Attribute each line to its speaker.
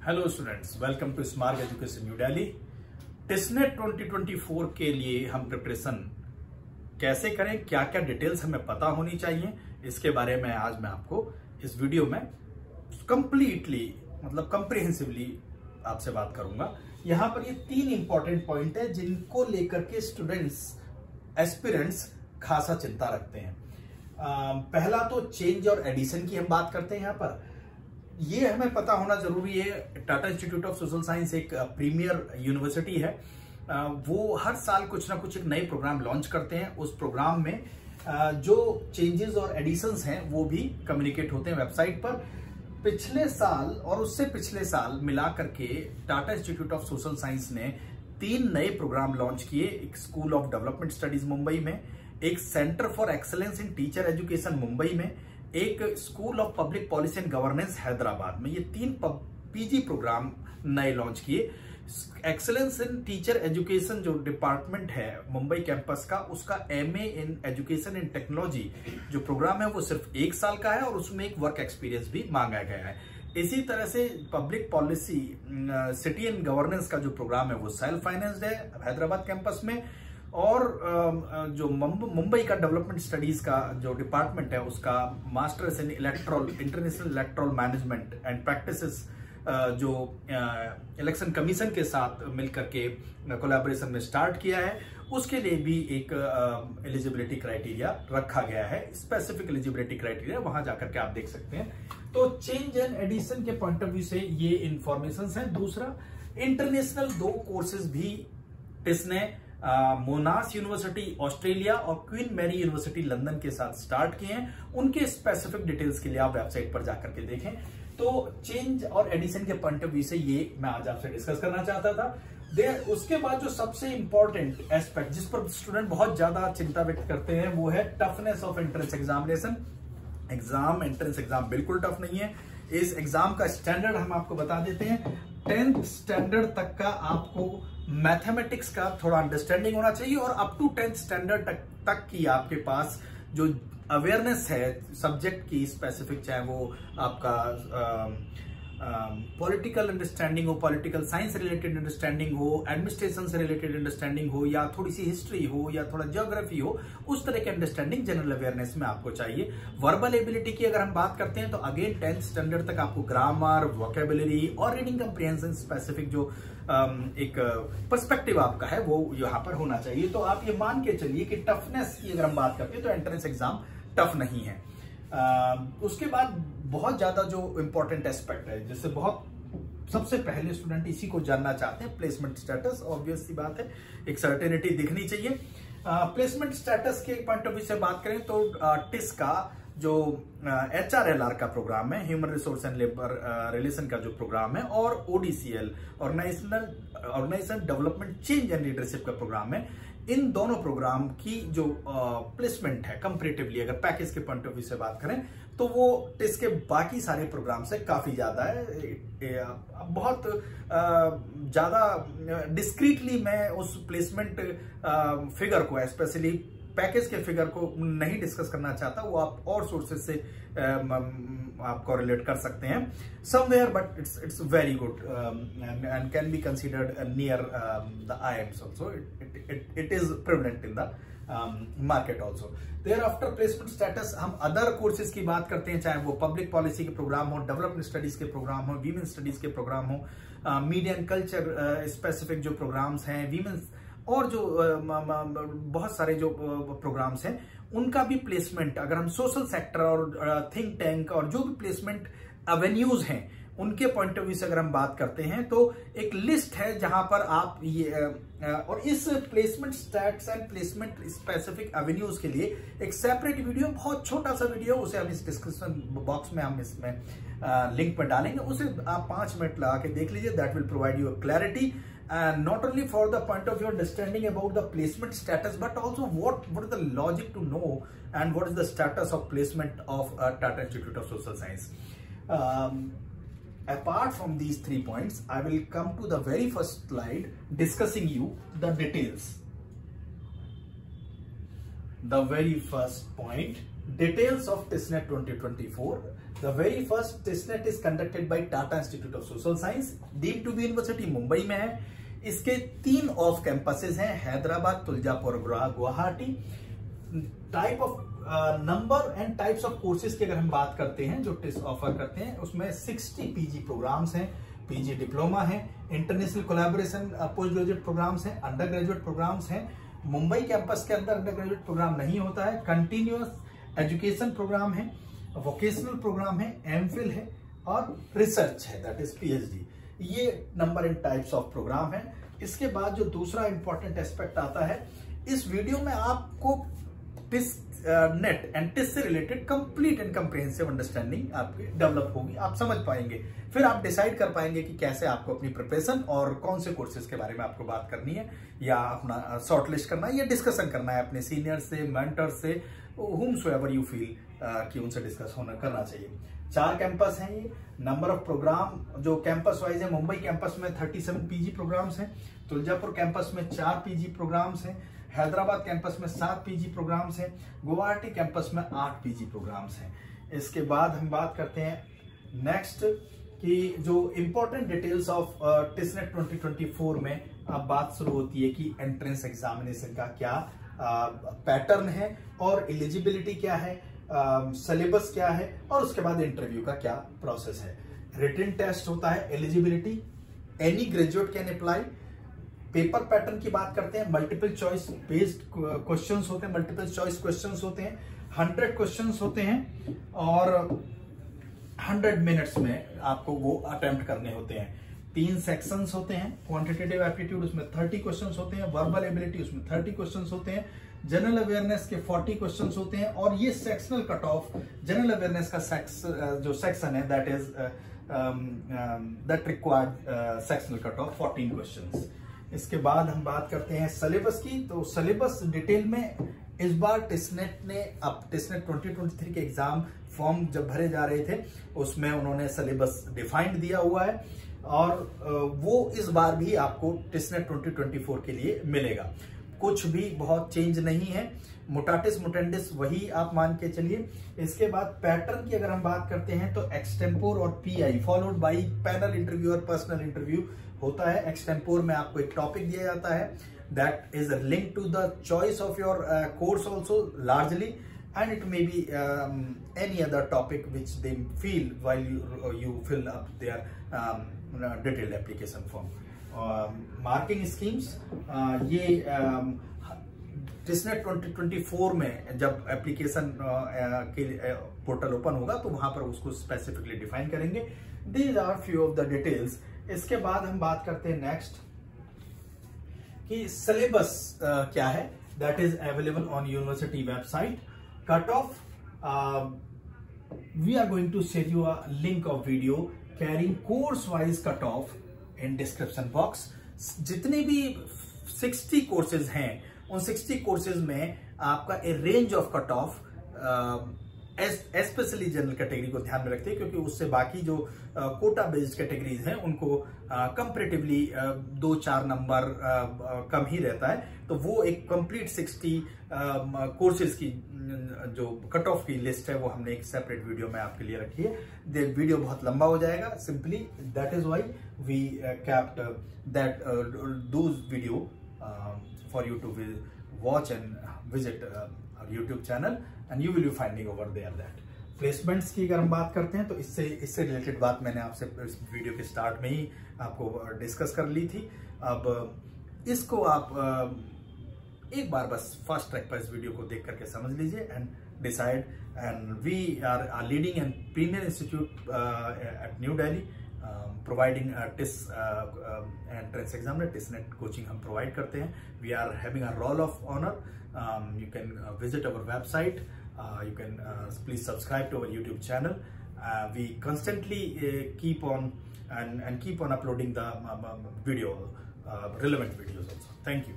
Speaker 1: Hello students, welcome to smart education new Delhi. TISSNET 2024 के लिए हम प्रिपरेशन कैसे करें, क्या क्या डिटेल्स हमें पता होनी चाहिए, इसके बारे में आज मैं आपको इस वीडियो में कंप्लीटली कंप्रिहेंसिवली आपसे बात करूंगा। यहां पर ये 3 इंपॉर्टेंट पॉइंट है जिनको लेकर के स्टूडेंट्स एस्पिरेंट्स खासा चिंता रखते हैं। पहला तो चेंज और एडिशन की हम बात करते हैं। यहां पर ये हमें पता होना जरूरी है, Tata institute of social science एक प्रीमियर यूनिवर्सिटी है। वो हर साल कुछ ना कुछ एक नए प्रोग्राम लॉन्च करते हैं। उस प्रोग्राम में जो चेंजेस और एडिशंस हैं वो भी कम्युनिकेट होते हैं वेबसाइट पर। पिछले साल और उससे पिछले साल मिला करके Tata institute of social science ने 3 नए प्रोग्राम लॉन्च किए। एक school of development studies Mumbai में, एक centre for excellence in teacher education Mumbai में, एक school of public policy and governance Hyderabad में। ये 3 पीजी प्रोग्राम नए लॉन्च किए। एक्सेलेंस इन टीचर एजुकेशन जो डिपार्टमेंट है मुंबई कैंपस का, उसका MA in education in technology जो प्रोग्राम है वो सिर्फ 1 साल का है और उसमें एक वर्क एक्सपीरियंस भी मांगा गया है। इसी तरह से public policy city and governance का जो प्रोग्राम है वो सेल्फ फाइनेंस्ड है हैदराबाद कैंपस में। और जो मुंबई का डेवलपमेंट स्टडीज का जो डिपार्टमेंट है उसका masters in international electoral management and practices जो इलेक्शन कमीशन के साथ मिलकर के कोलैबोरेशन में स्टार्ट किया है, उसके लिए भी एक एलिजिबिलिटी क्राइटेरिया रखा गया है। स्पेसिफिक एलिजिबिलिटी क्राइटेरिया वहां जाकर के आप देख सकते हैं। तो चेंज एंड एडिशन के पॉइंट ऑफ व्यू से ये इंफॉर्मेशन है। दूसरा, इंटरनेशनल 2 कोर्सेज भी इसने मोनाश यूनिवर्सिटी ऑस्ट्रेलिया और क्वीन मैरी यूनिवर्सिटी लंदन के साथ स्टार्ट किए हैं। उनके स्पेसिफिक डिटेल्स के लिए आप वेबसाइट पर जाकर के देखें। तो चेंज और एडिशन के पॉइंट ऑफ व्यू से ये मैं आज आपसे डिस्कस करना चाहता था। उसके बाद जो सबसे इंपॉर्टेंट एस्पेक्ट जिस पर स्टूडेंट बहुत ज्यादा चिंता व्यक्त करते हैं वो है toughness of entrance examination. Entrance exam बिल्कुल टफ नहीं है। इस एग्जाम का स्टैंडर्ड हम आपको बता देते हैं। 10th स्टैंडर्ड तक का आपको मैथमेटिक्स का थोड़ा अंडरस्टैंडिंग होना चाहिए और अप टू 10th स्टैंडर्ड तक की आपके पास जो अवेयरनेस है सब्जेक्ट की स्पेसिफिक, चाहे वो आपका पॉलिटिकल अंडरस्टैंडिंग हो, पॉलिटिकल साइंस रिलेटेड अंडरस्टैंडिंग हो, एडमिनिस्ट्रेशन से रिलेटेड अंडरस्टैंडिंग हो, या थोड़ी सी हिस्ट्री हो, या थोड़ा ज्योग्राफी हो, उस तरह के अंडरस्टैंडिंग जनरल अवेयरनेस में आपको चाहिए। वर्बल एबिलिटी की अगर हम बात करते हैं तो अगेन 10th स्टैंडर्ड तक आपको ग्रामर, वोकेबुलरी और रीडिंग कंप्रिहेंशन स्पेसिफिक जो एक पर्सपेक्टिव आपका है वो यहाँ पर होना चाहिए। तो आप ये मान के चलिए कि टफनेस की अगर हम बात करते हैं तो एंट्रेंस एग्जाम टफ नहीं है। उसके बाद बहुत ज्यादा जो इंपॉर्टेंट एस्पेक्ट है जिससे सबसे पहले स्टूडेंट इसी को जानना चाहते हैं, प्लेसमेंट स्टेटस। ऑब्वियस सी बात है, एक सर्टेनिटी दिखनी चाहिए। प्लेसमेंट स्टेटस के पॉइंट ऑफ व्यू से बात करें तो टिस का जो HRLR का प्रोग्राम है, human resource and labour relation का जो प्रोग्राम है, और ODCL organisation development change and leadership का प्रोग्राम है, इन दोनों प्रोग्राम की जो प्लेसमेंट है कंपैरेटिवली अगर पैकेज के पॉइंट ऑफ व्यू से बात करें तो वो टिस के बाकी सारे प्रोग्राम से काफी ज्यादा है। बहुत ज्यादा डिस्क्रीटली मैं उस प्लेसमेंट फिगर को, स्पेशली पैकेज के फिगर को नहीं डिस्कस करना चाहता। वो आप और सोर्सेज से आप कोरिलेट कर सकते हैं somewhere, but it's very good and can be considered near the IIMs also. It is prevalent in the market also. There after placement status हम अदर कोर्सेज की बात करते हैं, चाहे वो पब्लिक पॉलिसी के प्रोग्राम हो, डेवलपमेंट स्टडीज के प्रोग्राम हो, वीमेन स्टडीज के प्रोग्राम हो, मीडिया एंड कल्चर स्पेसिफिक जो प्रोग्राम्स हैं, वीमेन्स और जो बहुत सारे जो प्रोग्राम्स हैं उनका भी प्लेसमेंट, अगर हम सोशल सेक्टर और थिंक टैंक और जो भी प्लेसमेंट एवेन्यूज हैं उनके पॉइंट ऑफ व्यू से अगर हम बात करते हैं तो एक लिस्ट है जहां पर आप ये और इस placement stats and placement specific avenues के लिए एक सेपरेट वीडियो, बहुत छोटा सा वीडियो, उसे हम इस डिस्क्रिप्शन बॉक्स में हम इसमें लिंक पर डालेंगे। उसे आप 5 मिनट लगा के देख लीजिए। That will provide you clarity and not only for the point of view understanding about the placement status, but also what is the logic to know and what is the status of placement of Tata Institute of Social Science. Apart from these 3 points, I will come to the very first slide discussing you the details. The very first point, details of TISNET 2024 The very first TISNET is conducted by Tata Institute of Social Science, deemed to be university Mumbai में है। इसके 3 of campuses हैं, Hyderabad, Tuljapur, Guwahati. Type of number and types of courses की अगर हम बात करते हैं जो टिस ऑफर करते हैं, उसमें 60 पीजी प्रोग्राम्स हैं, पीजी डिप्लोमा है, international collaboration post graduate programmes हैं, अंडर ग्रेजुएट प्रोग्राम्स हैं। मुंबई कैंपस के अंदर अंडर ग्रेजुएट प्रोग्राम नहीं होता है। कंटिन्यूअस एजुकेशन प्रोग्राम है, वोकेशनल प्रोग्राम है, एमफिल है और रिसर्च है, दैट इज पीएचडी। ये number and types of programme है। इसके बाद जो दूसरा इंपॉर्टेंट एस्पेक्ट आता है, इस वीडियो में आपको नेट एंड टिस से related complete and comprehensive understanding आपकी डेवलप होगी, आप समझ पाएंगे। फिर आप डिसाइड कर पाएंगे कि कैसे आपको अपनी प्रिपरेशन और कौन से कोर्सेज के बारे में आपको बात करनी है, या अपना शॉर्टलिस्ट करना है, या डिस्कशन करना है अपने सीनियर से, मेंटर से, whomsoever you feel कि उनसे डिस्कस करना चाहिए। 4 कैंपस हैं ये। नंबर ऑफ प्रोग्राम जो कैंपस वाइज है, मुंबई कैंपस में 37 पीजी प्रोग्राम्स हैं, तुलजापुर कैंपस में 4 पीजी प्रोग्राम्स हैं, हैदराबाद कैंपस में 7 पीजी प्रोग्राम्स हैं, गुवाहाटी कैंपस में 8 पीजी प्रोग्राम्स हैं। इसके बाद हम बात करते हैं नेक्स्ट कि जो इंपॉर्टेंट डिटेल्स ऑफ टिस्नेट 2024 में अब बात शुरू होती है कि एंट्रेंस एग्जामिनेशन का क्या पैटर्न है और एलिजिबिलिटी क्या है, सिलेबस क्या है, और उसके बाद इंटरव्यू का क्या प्रोसेस है। रिटन टेस्ट होता है, eligibility, any graduate can apply. Paper pattern की बात करते हैं, मल्टीपल चॉइस बेस्ड क्वेश्चंस होते हैं, मल्टीपल चॉइस क्वेश्चंस होते हैं, 100 क्वेश्चंस होते हैं और 100 मिनट्स में आपको वो अटेम्प्ट करने होते हैं। 3 सेक्शंस होते हैं, क्वांटिटेटिव एप्टीट्यूड उसमें 30 क्वेश्चंस होते हैं, वर्बल एबिलिटी उसमें 30 क्वेश्चंस होते हैं, जनरल अवेयरनेस के 40 क्वेश्चंस होते हैं, और ये sectional cut off general awareness का जो सेक्शन है that required sectional cut off 14 questions. इसके बाद हम बात करते हैं सिलेबस की। तो सिलेबस डिटेल में इस बार टिस्नेट ने, अब टिस्नेट 2023 के एग्जाम फॉर्म जब भरे जा रहे थे उसमें उन्होंने सिलेबस डिफाइंड दिया हुआ है, और वो इस बार भी आपको टिस्नेट 2024 के लिए मिलेगा। कुछ भी बहुत चेंज नहीं है, मुटाटिस मुटेंडिस वही आप मान के चलिए। इसके बाद पैटर्न की अगर हम बात करते हैं तो एक्सटेम्पोर और pi followed by panel interview और पर्सनल इंटरव्यू होता है। एक्सटेम्पोर में आपको एक टॉपिक दिया जाता है that is link to the choice of your course also largely, and it may be any other topic which they feel while you fill up their detailed application form. Marking schemes, ये टिस्नेट 2024 में जब application के portal open होगा तो वहां पर उसको specifically define करेंगे। These are few of the details. इसके बाद हम बात करते हैं नेक्स्ट कि सिलेबस क्या है, that is available on university website. Cut off, we are going to share you a link of video carrying course wise cut off in description box. जितने भी 60 कोर्सेज हैं उन 60 कोर्सेज में आपका ए range of cut off specially general category को ध्यान में रखते हैं, क्योंकि उससे बाकी जो कोटा बेस्ड कैटेगरीज हैं उनको कंपैरेटिवली 2-4 नंबर कम ही रहता है। तो वो एक कंप्लीट 60 कोर्सेज की जो कट ऑफ की लिस्ट है वो हमने एक सेपरेट वीडियो में आपके लिए रखी है। वीडियो बहुत लंबा हो जाएगा, simply that is why we kept that those video for you to watch and visit YouTube channel and you will be finding over there that. Placements की अगर हम बात करते हैं तो इससे रिलेटेड बात मैंने आपसे इस वीडियो के स्टार्ट में ही आपको डिस्कस कर ली थी। अब इसको आप एक बार बस फास्ट ट्रैक पर इस वीडियो को देख करके समझ लीजिए and decide. And we are leading and premier institute at new Delhi providing TISS entrance exam में टिस्नेट कोचिंग हम प्रोवाइड करते हैं। We are having a roll of honour. You can visit our website. You can please subscribe to our YouTube channel. We constantly keep on and keep on uploading the relevant videos also. Thank you.